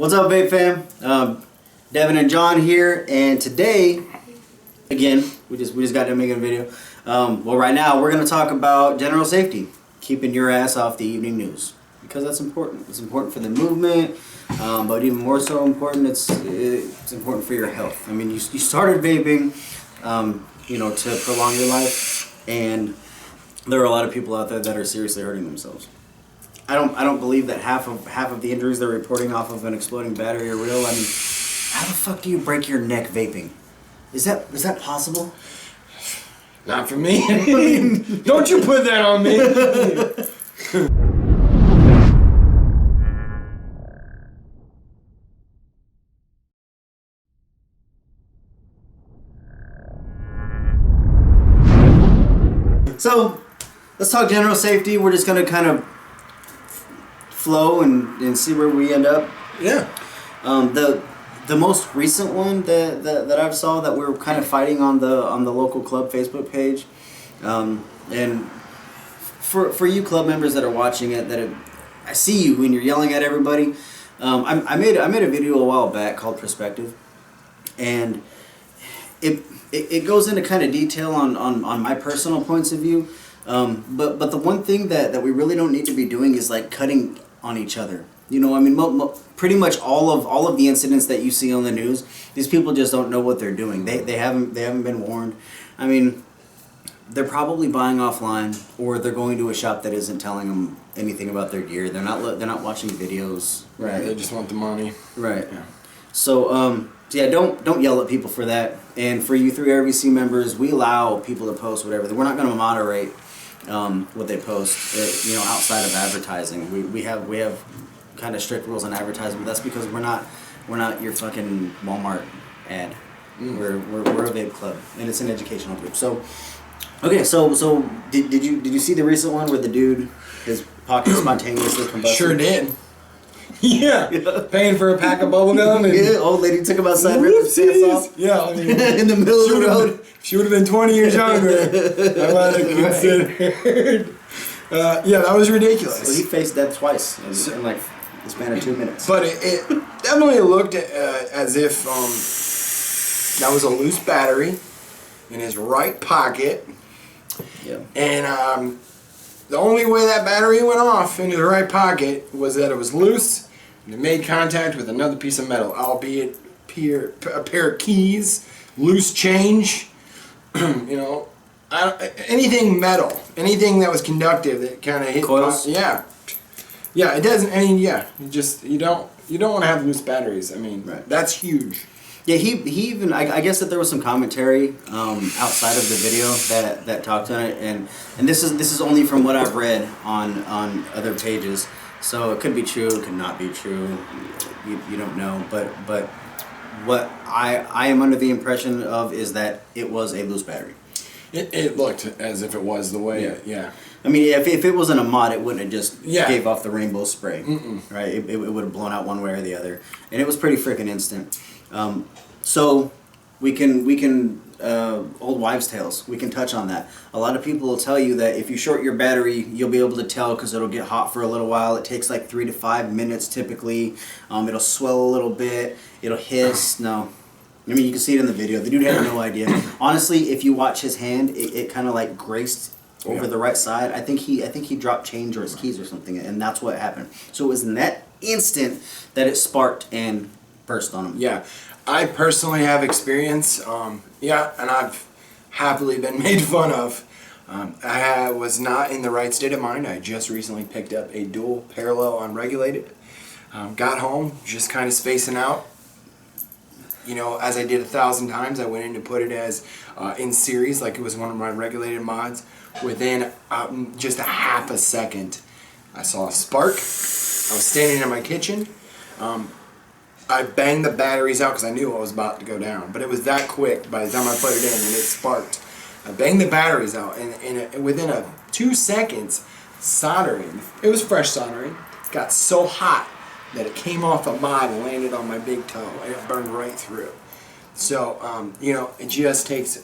What's up, Vape Fam? Devin and John here, and today, again, we just got done making a video. Well, right now we're gonna talk about general safety, keeping your ass off the evening news, because that's important. It's important for the movement, but even more so important, it's important for your health. I mean, you started vaping, to prolong your life, and there are a lot of people out there that are seriously hurting themselves. I don't believe that half of the injuries they're reporting off of an exploding battery are real. I mean, how the fuck do you break your neck vaping? Is that possible? Not for me. Don't you put that on me. So, let's talk general safety. We're just gonna kind of flow and see where we end up. Yeah. The most recent one that I've saw that we're kind of fighting on the local club Facebook page, and for you club members that are watching it, I see you when you're yelling at everybody. I made a video a while back called Perspective, and it goes into kind of detail on my personal points of view. But the one thing that we really don't need to be doing is like cutting on each other. You know, I mean, pretty much all of the incidents that you see on the news, these people just don't know what they're doing. They haven't been warned. I mean, they're probably buying offline, or they're going to a shop that isn't telling them anything about their gear. They're not watching videos. Right. They just want the money. Right. Yeah. So yeah, don't yell at people for that. And for you 3RVC members, we allow people to post whatever. We're not going to moderate what they post, outside of advertising. We have kind of strict rules on advertising, but that's because we're not your fucking Walmart ad. We're a vape club, and it's an educational group. So, okay, so did you see the recent one where the dude, his pocket spontaneously combusted? Sure did. Yeah. Paying for a pack of bubble gum. And yeah, old lady took him outside, ripped his pants off. Yeah, I mean, in the middle of the road. She would have been 20 years younger. I might have considered. Yeah, that was ridiculous. So he faced death twice in like the span of 2 minutes. But it definitely looked as if that was a loose battery in his right pocket. Yeah. And the only way that battery went off in his right pocket was that it was loose and it made contact with another piece of metal, albeit a pair of keys, loose change, anything metal, anything that was conductive that kind of hit. Coils? Yeah, it doesn't. I mean, yeah, you don't want to have loose batteries. I mean, right. That's huge. Yeah, he even I guess that there was some commentary outside of the video that talked on it, and this is only from what I've read on other pages, so it could be true, it could not be true, you don't know, but what I am under the impression of is that it was a loose battery. It looked as if it was the way. Yeah. I mean, if it wasn't a mod, it wouldn't have just gave off the rainbow spray, right? It would have blown out one way or the other, and it was pretty freaking instant. So we can old wives' tales. We can touch on that. A lot of people will tell you that if you short your battery, you'll be able to tell because it'll get hot for a little while. It takes like 3 to 5 minutes typically. It'll swell a little bit. It'll hiss. No. I mean, you can see it in the video. The dude had no idea. Honestly, if you watch his hand, it kind of like graced over the right side. I think he dropped change or his keys or something, and that's what happened. So it was in that instant that it sparked and burst on him. Yeah, I personally have experience. And I've happily been made fun of. I was not in the right state of mind. I just recently picked up a dual parallel unregulated. Got home, just kind of spacing out. As I did 1,000 times, I went in to put it as in series, like it was one of my regulated mods. Within just a half a second, I saw a spark. I was standing in my kitchen. I banged the batteries out because I knew I was about to go down. But it was that quick by the time I put it in, and it sparked. I banged the batteries out, and within 2 seconds, soldering, it was fresh soldering, got so hot that it came off a mod and landed on my big toe, and it burned right through. So, it just takes,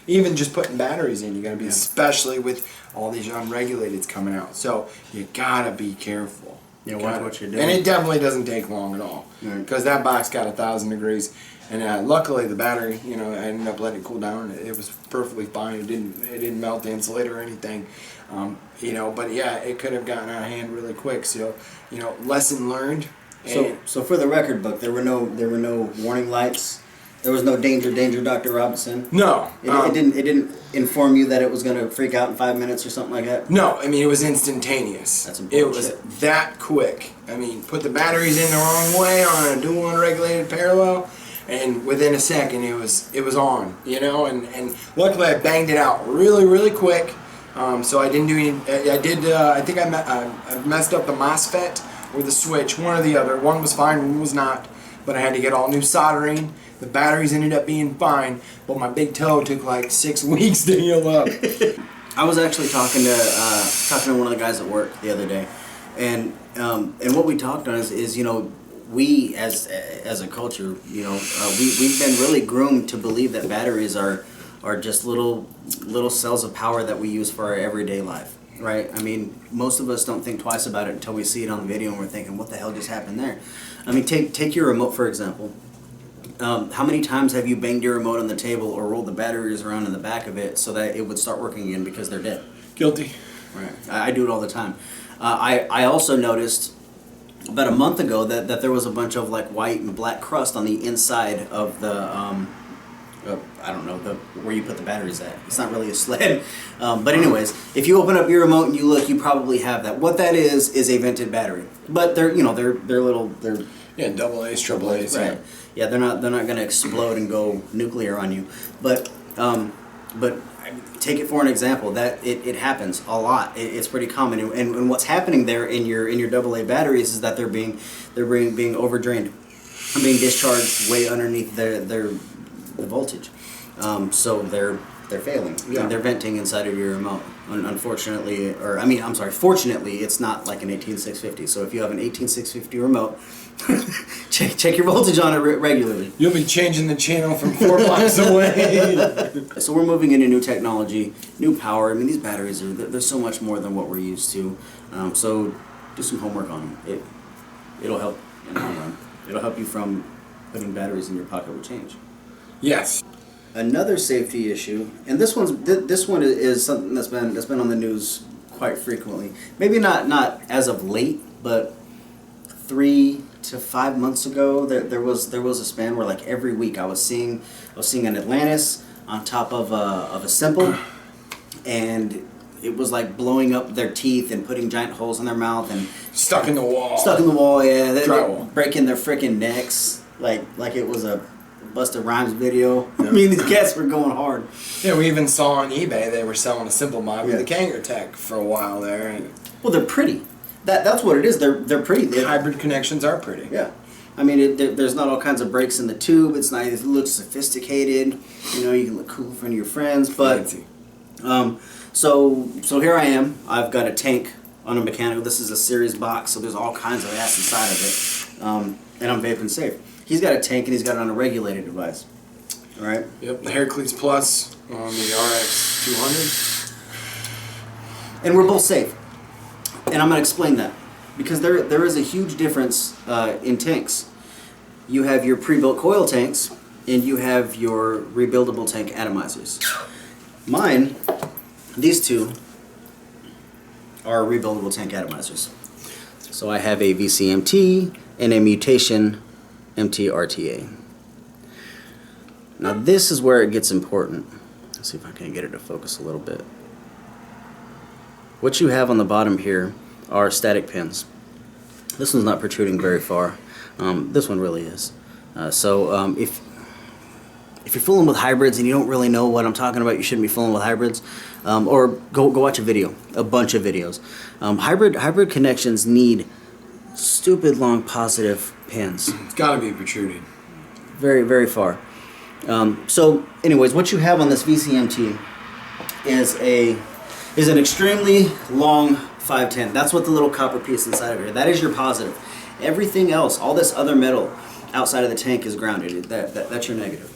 even just putting batteries in, you gotta be, especially with all these unregulateds coming out. So, you gotta be careful. Yeah, watch what you're doing. And it definitely doesn't take long at all, because that box got 1,000 degrees, and luckily the battery, you know, I ended up letting it cool down. It was perfectly fine. It didn't melt the insulator or anything, you know. But yeah, it could have gotten out of hand really quick. So, you know, lesson learned. So for the record book, there were no warning lights. There was no danger, Dr. Robinson. No, It didn't inform you that it was going to freak out in 5 minutes or something like that. No, I mean, it was instantaneous. That's important. It was that quick. I mean, put the batteries in the wrong way on a dual unregulated parallel, and within a second it was on. You know, and luckily I banged it out really quick. So I didn't do any. I think I messed up the MOSFET or the switch, one or the other. One was fine, one was not. But I had to get all new soldering. The batteries ended up being fine, but my big toe took like 6 weeks to heal up. I was actually talking to one of the guys at work the other day, and what we talked on is you know, we as a culture, you know, we've been really groomed to believe that batteries are just little cells of power that we use for our everyday life, right? I mean, most of us don't think twice about it until we see it on the video and we're thinking, what the hell just happened there? I mean, take your remote for example. How many times have you banged your remote on the table or rolled the batteries around in the back of it so that it would start working again because they're dead? Guilty. Right. I do it all the time. I also noticed about a month ago that there was a bunch of like white and black crust on the inside of the I don't know, where you put the batteries at. It's not really a sled. But anyways, if you open up your remote and you look, you probably have that. What that is a vented battery. But they're little. Yeah, double A's, triple A's. Right. Yeah, they're not going to explode and go nuclear on you. But take it for an example that it happens a lot. It's pretty common. And what's happening there in your double A batteries is that they're being overdrained, being discharged way underneath their voltage. So they're failing. Yeah. They're venting inside of your remote. Unfortunately, fortunately, it's not like an 18650. So if you have an 18650 remote, check your voltage on it regularly. You'll be changing the channel from 4 blocks away. So we're moving into new technology, new power. I mean, these batteries they're so much more than what we're used to. So do some homework on them. It'll help in the long run. It'll help you from putting batteries in your pocket with change. Yes. Another safety issue, and this one is something that's been on the news quite frequently. Maybe not as of late, but 3 to 5 months ago, there was a span where like every week I was seeing an Atlantis on top of a Simple, and it was like blowing up their teeth and putting giant holes in their mouth and Stuck in the wall. Yeah, Drywall. breaking their freaking necks like it was a Busta Rhymes video. I mean, these cats were going hard. Yeah, we even saw on eBay they were selling a Simple mod with a Kanger Tech for a while there. And Well, they're pretty. That's what it is. They're pretty. hybrid connections are pretty. Yeah. I mean, there's not all kinds of breaks in the tube. It's not. It looks sophisticated. You know, you can look cool in front of your friends. But Fancy. so here I am. I've got a tank on a mechanical. This is a series box, so there's all kinds of ass inside of it. And I'm vaping safe. He's got a tank and he's got it on a regulated device. All right. Yep, the Heracles Plus on the RX 200. And we're both safe. And I'm going to explain that. Because there is a huge difference in tanks. You have your pre-built coil tanks, and you have your rebuildable tank atomizers. Mine, these two, are rebuildable tank atomizers. So I have a VCMT and a Mutation MT-RTA. Now this is where it gets important. Let's see if I can get it to focus a little bit. What you have on the bottom here are static pins. This one's not protruding very far. This one really is. So if you're fooling with hybrids and you don't really know what I'm talking about, you shouldn't be fooling with hybrids. Or go watch a video, a bunch of videos. Hybrid connections need stupid long positive pins. It's got to be protruding. Very, very far. So anyways, what you have on this VCMT is an extremely long 510. That's what the little copper piece inside of here. That is your positive. Everything else, all this other metal outside of the tank is grounded. That's your negative.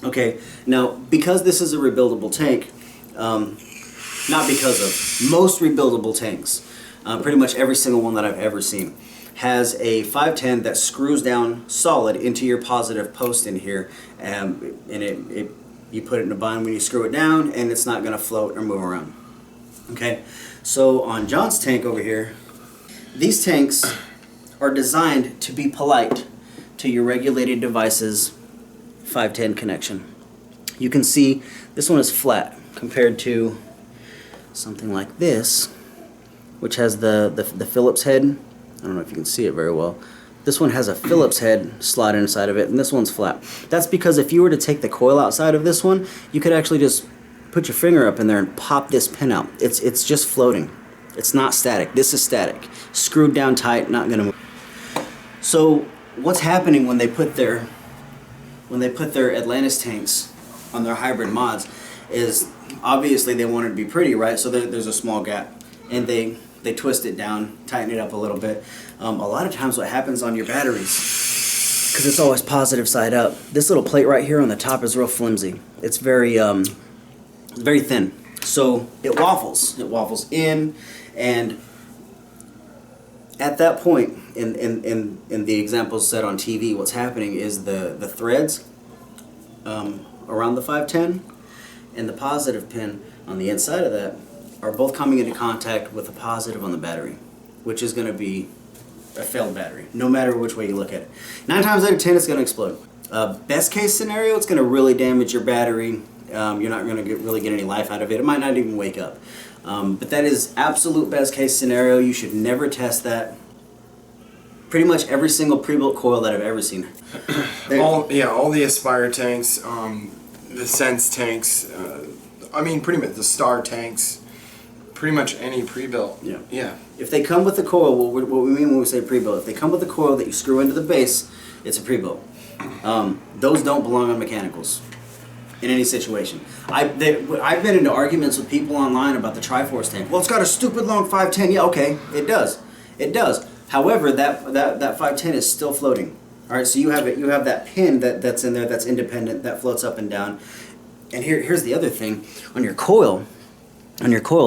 Okay, now because this is a rebuildable tank, not because of, most rebuildable tanks pretty much every single one that I've ever seen, has a 510 that screws down solid into your positive post in here, and you put it in a bind when you screw it down, and it's not going to float or move around. Okay, so on John's tank over here, these tanks are designed to be polite to your regulated device's 510 connection. You can see this one is flat compared to something like this, which has the Phillips head. I don't know if you can see it very well. This one has a Phillips head slot inside of it, and this one's flat. That's because if you were to take the coil outside of this one, you could actually just put your finger up in there and pop this pin out. It's just floating. It's not static. This is static. Screwed down tight, not gonna move. So what's happening when they put their Atlantis tanks on their hybrid mods is obviously they want it to be pretty, right? So there's a small gap, and they twist it down, tighten it up a little bit. A lot of times what happens on your batteries, because it's always positive side up, this little plate right here on the top is real flimsy. It's very thin. So it waffles. It waffles in, and at that point, in the examples set on TV, what's happening is the threads around the 510 and the positive pin on the inside of that are both coming into contact with the positive on the battery, which is going to be a failed battery, no matter which way you look at it. 9 times out of 10, it's going to explode. Best case scenario, it's going to really damage your battery. You're not going to really get any life out of it. It might not even wake up. But that is absolute best case scenario. You should never test that. Pretty much every single pre-built coil that I've ever seen. all the Aspire tanks, the Sense tanks, pretty much the Star tanks, pretty much any pre-built. Yeah. If they come with the coil, what we mean when we say pre-built, if they come with the coil that you screw into the base, it's a pre-built. Those don't belong on mechanicals in any situation. I've been into arguments with people online about the Triforce tank. Well, it's got a stupid long 510. Yeah, okay, it does. It does. However, that 510 is still floating. All right, so you have that pin that's in there that's independent, that floats up and down. And here's the other thing. On your coil,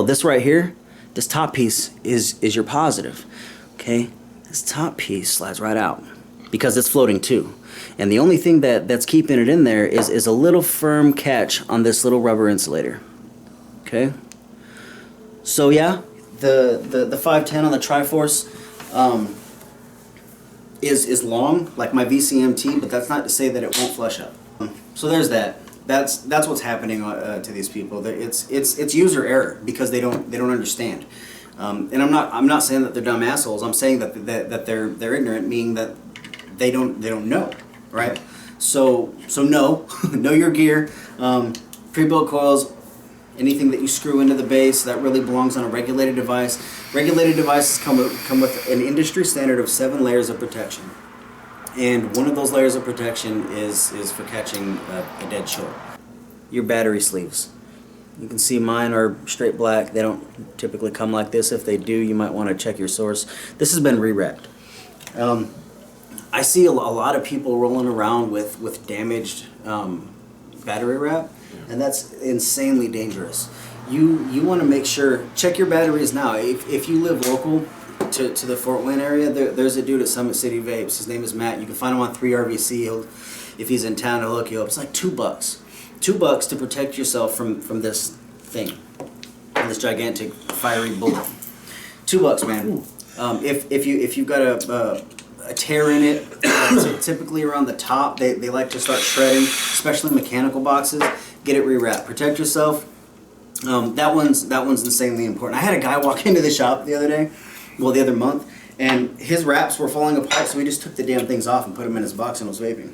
this right here, this top piece is your positive. Okay? This top piece slides right out because it's floating too. And the only thing that's keeping it in there is a little firm catch on this little rubber insulator. Okay? So yeah, the 510 on the Triforce is long, like my VCMT, but that's not to say that it won't flush up. So there's that. That's what's happening to these people. It's user error because they don't understand. And I'm not saying that they're dumb assholes. I'm saying that they're ignorant, meaning that they don't know, right? So know your gear. Pre-built coils, anything that you screw into the base that really belongs on a regulated device. Regulated devices come with an industry standard of 7 layers of protection. And one of those layers of protection is for catching a dead short. Your battery sleeves. You can see mine are straight black. They don't typically come like this. If they do, you might want to check your source. This has been re-wrapped. I see a lot of people rolling around with damaged battery wrap, and that's insanely dangerous. You want to make sure, check your batteries now. If you live local to the Fort Wayne area, there's a dude at Summit City Vapes. His name is Matt. You can find him on 3RVC. If he's in town, he'll hook you up. It's like $2. $2 to protect yourself from this thing, this gigantic fiery bullet. $2, man. If you've got a tear in it, typically around the top, they like to start shredding, especially mechanical boxes. Get it rewrapped. Protect yourself. That one's insanely important. I had a guy walk into the shop the other month, and his wraps were falling apart, so he just took the damn things off and put them in his box and was vaping.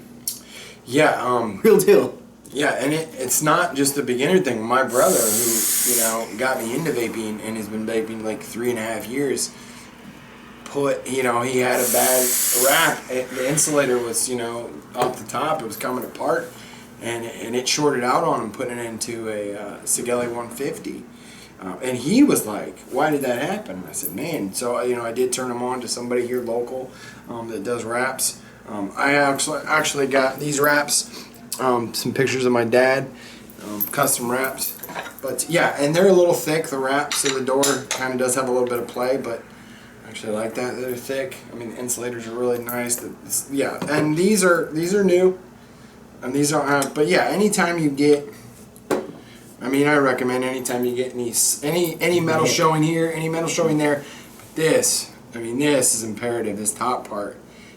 Yeah, real deal. Yeah, and it's not just a beginner thing. My brother, who got me into vaping and has been vaping like 3.5 years, he had a bad wrap. The insulator was off the top. It was coming apart, and it shorted out on him, putting it into a Sigelli 150. And he was like, "Why did that happen?" I said, "Man." So I did turn him on to somebody here local that does wraps. I actually got these wraps. Some pictures of my dad, custom wrapped. But yeah, and they're a little thick, the wrap, so the door kind of does have a little bit of play, but I actually like that. They're thick. I mean, the insulators are really nice. Yeah, and these are new, and these don't have. But yeah, anytime you get, I mean, I recommend anytime you get any metal showing here, any metal showing there. This, I mean, this is imperative. This top part,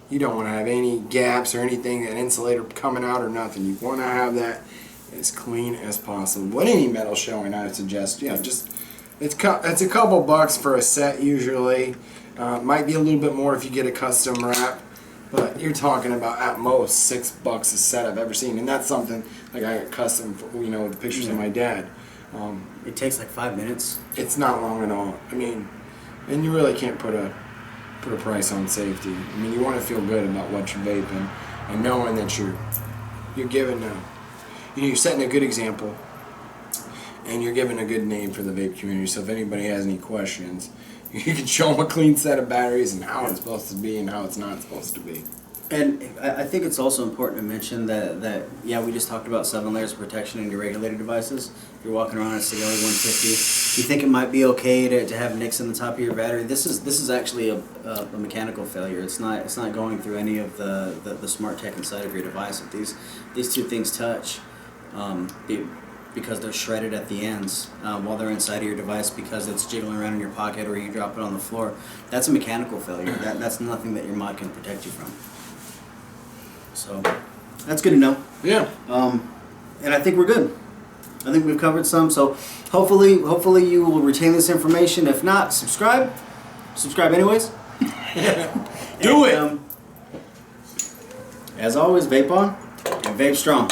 you don't want to have any gaps or anything, an insulator coming out or nothing. You want to have that as clean as possible. But any metal showing, I would suggest, yeah, just it's a couple bucks for a set usually. Might be a little bit more if you get a custom wrap, but you're talking about at most $6 a set I've ever seen, and that's something like I got custom, with pictures of my dad. It takes like 5 minutes. It's not long at all. I mean, and you really can't put a price on safety. I mean, you want to feel good about what you're vaping and knowing that you're giving you're setting a good example, and you're giving a good name for the vape community. So if anybody has any questions, you can show them a clean set of batteries and how it's supposed to be and how it's not supposed to be. And I think it's also important to mention that yeah, we just talked about 7 layers of protection in your regulator devices. If you're walking around a Cigali 150, you think it might be okay to have nicks in the top of your battery. This is actually a mechanical failure. It's not going through any of the smart tech inside of your device. If these two things touch, because they're shredded at the ends while they're inside of your device, because it's jiggling around in your pocket or you drop it on the floor, that's a mechanical failure. That's nothing that your mod can protect you from. So that's good to know. Yeah. And I think we're good. I think we've covered some. So hopefully you will retain this information. If not, subscribe. Subscribe anyways. Do it. As always, vape on and vape strong.